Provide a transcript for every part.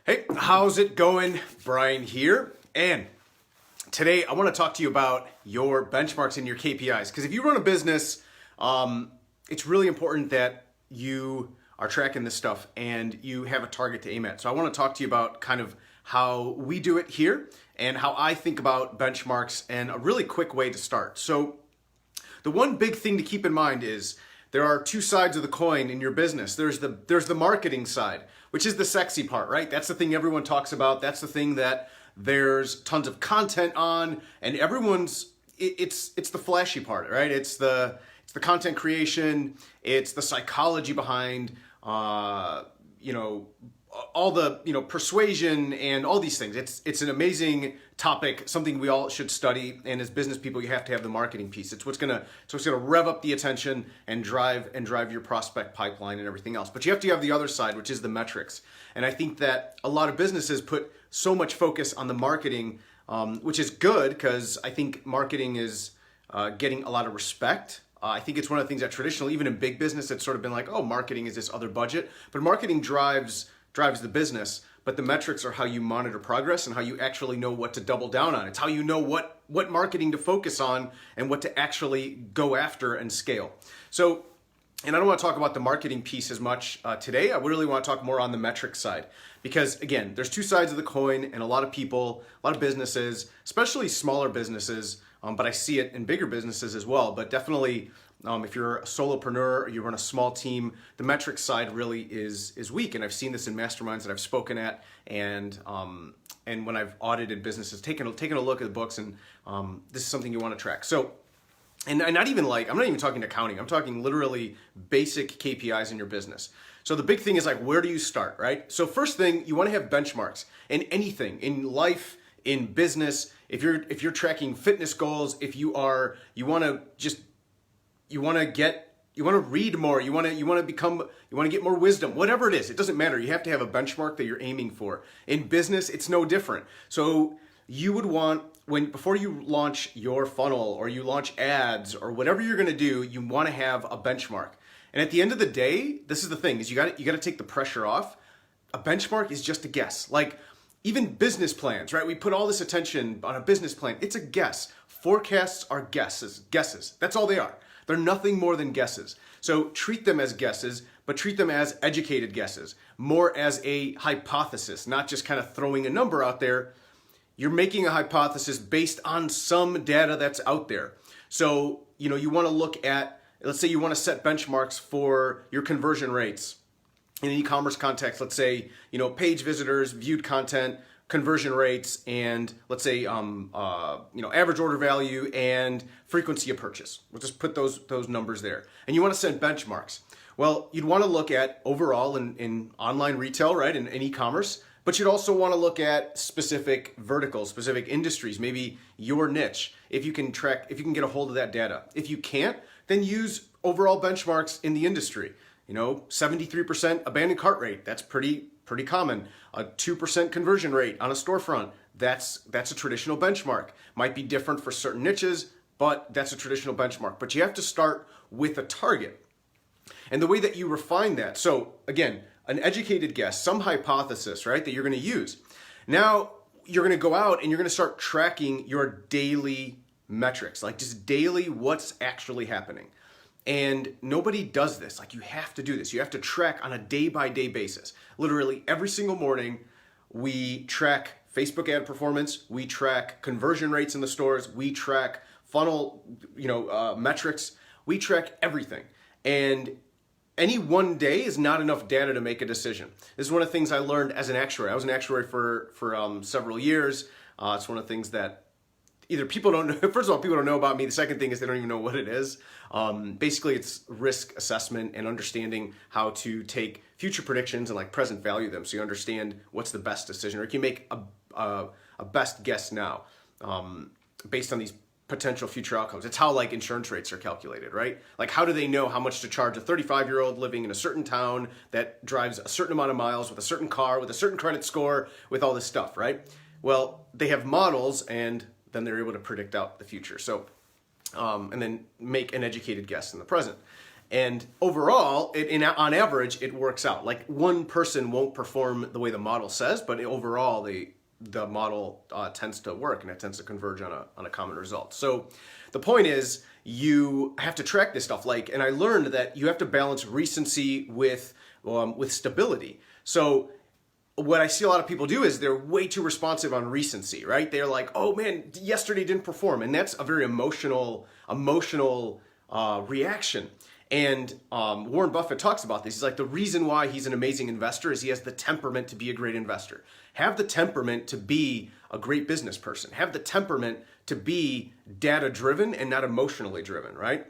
Hey, how's it going? Brian here. And today I want to talk to you about your benchmarks and your KPIs. Because if you run a business, it's really important that you are tracking this stuff and you have a target to aim at. So I want to talk to you about kind of how we do it here and how I think about benchmarks and a really quick way to start. So the one big thing to keep in mind is there are two sides of the coin in your business. There's the marketing side, which is the sexy part, right? That's the thing everyone talks about. That's the thing that there's tons of content on, and it's the flashy part, right? It's the content creation. It's the psychology behind all the persuasion and all these things. It's an amazing topic, something we all should study. And as business people, you have to have the marketing piece. It's what's gonna rev up the attention and drive your prospect pipeline and everything else. But you have to have the other side, which is the metrics. And I think that a lot of businesses put so much focus on the marketing, which is good because I think marketing is getting a lot of respect. I think it's one of the things that traditionally, even in big business, it's sort of been like, oh, marketing is this other budget. But marketing drives the business, but the metrics are how you monitor progress and how you actually know what to double down on. It's how you know what marketing to focus on and what to actually go after and scale. So, and I don't want to talk about the marketing piece as much today. I really want to talk more on the metrics side because, again, there's two sides of the coin, and a lot of people, a lot of businesses, especially smaller businesses, but I see it in bigger businesses as well, but definitely if you're a solopreneur or you run a small team, the metrics side really is weak. And I've seen this in masterminds that I've spoken at, and when I've audited businesses, taken a look at the books, and this is something you want to track. So, and not even like, I'm not even talking accounting. I'm talking literally basic KPIs in your business. So the big thing is like, where do you start, right? So first thing, you want to have benchmarks in anything, in life, in business. If you're tracking fitness goals, if you want to read more, you want to get more wisdom, whatever it is, it doesn't matter. You have to have a benchmark that you're aiming for. In business, it's no different. So you would want, before you launch your funnel or you launch ads or whatever you're going to do, you want to have a benchmark. And at the end of the day, this is the thing, is you got to take the pressure off. A benchmark is just a guess. Like even business plans, right? We put all this attention on a business plan. It's a guess. Forecasts are guesses. That's all they are. They're nothing more than guesses. So treat them as guesses, but treat them as educated guesses, more as a hypothesis, not just kind of throwing a number out there. You're making a hypothesis based on some data that's out there. So, you want to look at, let's say you want to set benchmarks for your conversion rates. In an e-commerce context, let's say, page visitors, viewed content, conversion rates, and let's say, average order value and frequency of purchase. We'll just put those numbers there. And you want to set benchmarks. Well, you'd want to look at overall in online retail, right, in e-commerce, but you'd also want to look at specific verticals, specific industries, maybe your niche, if you can get a hold of that data. If you can't, then use overall benchmarks in the industry. 73% abandoned cart rate, that's pretty common. A 2% conversion rate on a storefront, that's a traditional benchmark. Might be different for certain niches, but that's a traditional benchmark. But you have to start with a target. And the way that you refine that, so again, an educated guess, some hypothesis, right, that you're going to use. Now you're going to go out and you're going to start tracking your daily metrics, like just daily what's actually happening. And nobody does this. Like, you have to do this. You have to track on a day-by-day basis. Literally every single morning, we track Facebook ad performance. We track conversion rates in the stores. We track funnel, metrics. We track everything. And any one day is not enough data to make a decision. This is one of the things I learned as an actuary. I was an actuary for several years. It's one of the things that either people don't know, first of all, people don't know about me. The second thing is they don't even know what it is. Basically, it's risk assessment and understanding how to take future predictions and like present value them, so you understand what's the best decision, or you can make a best guess now based on these potential future outcomes. It's how like insurance rates are calculated, right? Like, how do they know how much to charge a 35-year-old living in a certain town that drives a certain amount of miles with a certain car, with a certain credit score, with all this stuff, right? Well, they have models, and then they're able to predict out the future. So, and then make an educated guess in the present. And overall, on average, it works out. Like one person won't perform the way the model says, but overall, the model tends to work and it tends to converge on a common result. So the point is, you have to track this stuff. And I learned that you have to balance recency with stability. So what I see a lot of people do is they're way too responsive on recency, right? They're like, oh man, yesterday didn't perform. And that's a very emotional reaction. And Warren Buffett talks about this. He's like, the reason why he's an amazing investor is he has the temperament to be a great investor. Have the temperament to be a great business person. Have the temperament to be data driven and not emotionally driven, right?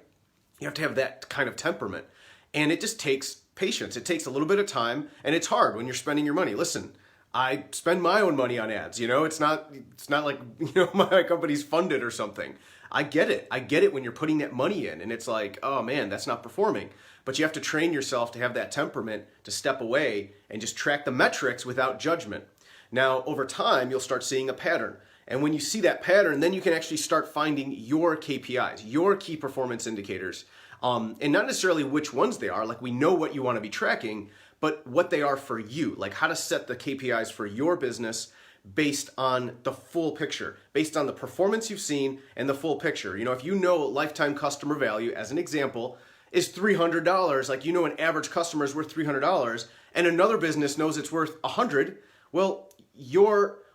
You have to have that kind of temperament. And it just takes patience. It takes a little bit of time, and it's hard when you're spending your money. Listen, I spend my own money on ads. It's not like, my company's funded or something. I get it. I get it when you're putting that money in and it's like, oh man, that's not performing. But you have to train yourself to have that temperament to step away and just track the metrics without judgment. Now, over time, you'll start seeing a pattern. And when you see that pattern, then you can actually start finding your KPIs, your key performance indicators, and not necessarily which ones they are. Like we know what you want to be tracking, but what they are for you, like how to set the KPIs for your business based on the full picture, based on the performance you've seen and the full picture. If you know lifetime customer value, as an example, is $300, like an average customer is worth $300, and another business knows it's worth $100, well,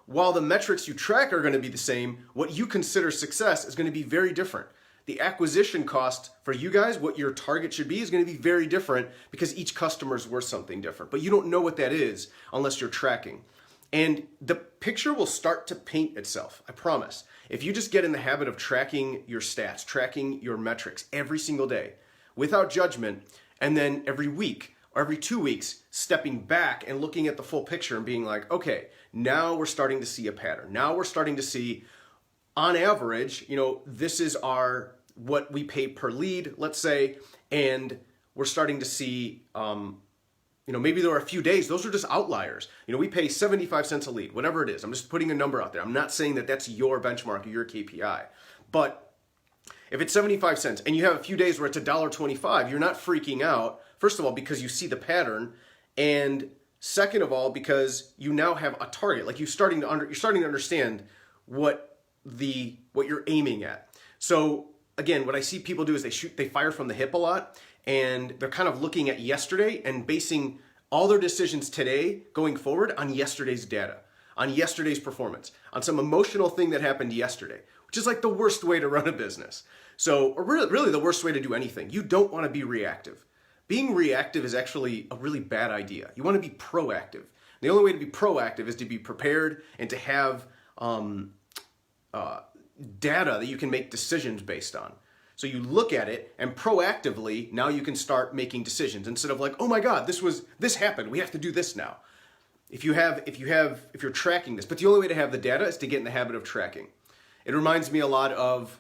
while the metrics you track are going to be the same, what you consider success is going to be very different. The acquisition cost for you guys, what your target should be, is going to be very different because each customer is worth something different. But you don't know what that is unless you're tracking. And the picture will start to paint itself, I promise. If you just get in the habit of tracking your stats, tracking your metrics every single day without judgment, and then every week or every 2 weeks, stepping back and looking at the full picture and being like, okay, now we're starting to see a pattern. Now we're starting to see, on average, this is what we pay per lead, let's say, and we're starting to see, maybe there are a few days, those are just outliers. We pay 75 cents a lead, whatever it is. I'm just putting a number out there. I'm not saying that that's your benchmark or your KPI. But if it's 75 cents and you have a few days where it's $1.25, you're not freaking out, first of all, because you see the pattern, and second of all, because you now have a target. Like you're starting to understand what you're aiming at. So again, what I see people do is they fire from the hip a lot, and they're kind of looking at yesterday and basing all their decisions today going forward on yesterday's data, on yesterday's performance, on some emotional thing that happened yesterday, which is like the worst way to run a business. Or really the worst way to do anything. You don't want to be reactive. Being reactive is actually a really bad idea. You want to be proactive. The only way to be proactive is to be prepared and to have data that you can make decisions based on. So you look at it, and proactively, now you can start making decisions instead of like, oh my God, this happened. We have to do this now. If you're tracking this, but the only way to have the data is to get in the habit of tracking. It reminds me a lot of,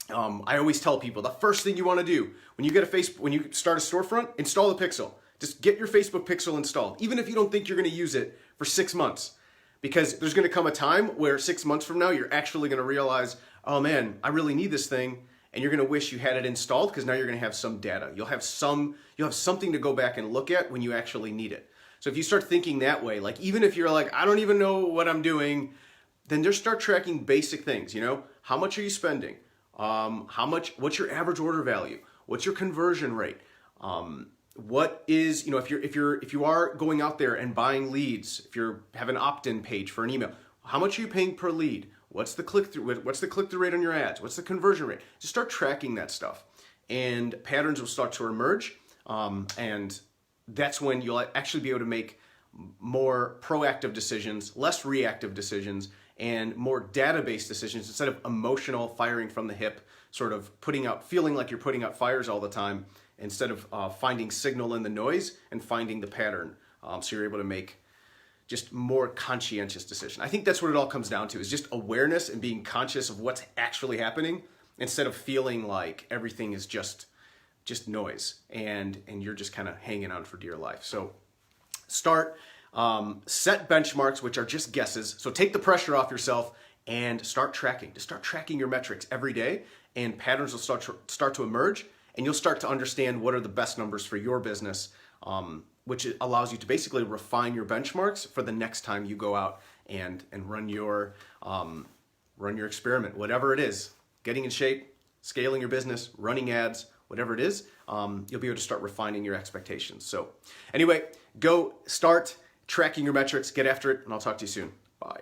I always tell people the first thing you want to do when you start a storefront, install the Pixel. Just get your Facebook Pixel installed, even if you don't think you're going to use it for 6 months. Because there's going to come a time where 6 months from now, you're actually going to realize, oh man, I really need this thing. And you're going to wish you had it installed because now you're going to have some data. You'll have something to go back and look at when you actually need it. So if you start thinking that way, like even if you're like, I don't even know what I'm doing, then just start tracking basic things. How much are you spending? What's your average order value? What's your conversion rate? What is, if you are going out there and buying leads, if you have an opt-in page for an email, how much are you paying per lead? What's the click-through rate on your ads? What's the conversion rate? Just start tracking that stuff, and patterns will start to emerge, and that's when you'll actually be able to make more proactive decisions, less reactive decisions, and more database decisions instead of emotional firing from the hip, sort of feeling like you're putting out fires all the time, instead of finding signal in the noise and finding the pattern, so you're able to make just more conscientious decision. I think that's what it all comes down to, is just awareness and being conscious of what's actually happening instead of feeling like everything is just noise and you're just kind of hanging on for dear life. So set benchmarks, which are just guesses. So take the pressure off yourself and start tracking. Just start tracking your metrics every day, and patterns will start to emerge. and you'll start to understand what are the best numbers for your business, which allows you to basically refine your benchmarks for the next time you go out and run your experiment, whatever it is, getting in shape, scaling your business, running ads, whatever it is, you'll be able to start refining your expectations. So anyway, go start tracking your metrics, get after it, and I'll talk to you soon. Bye.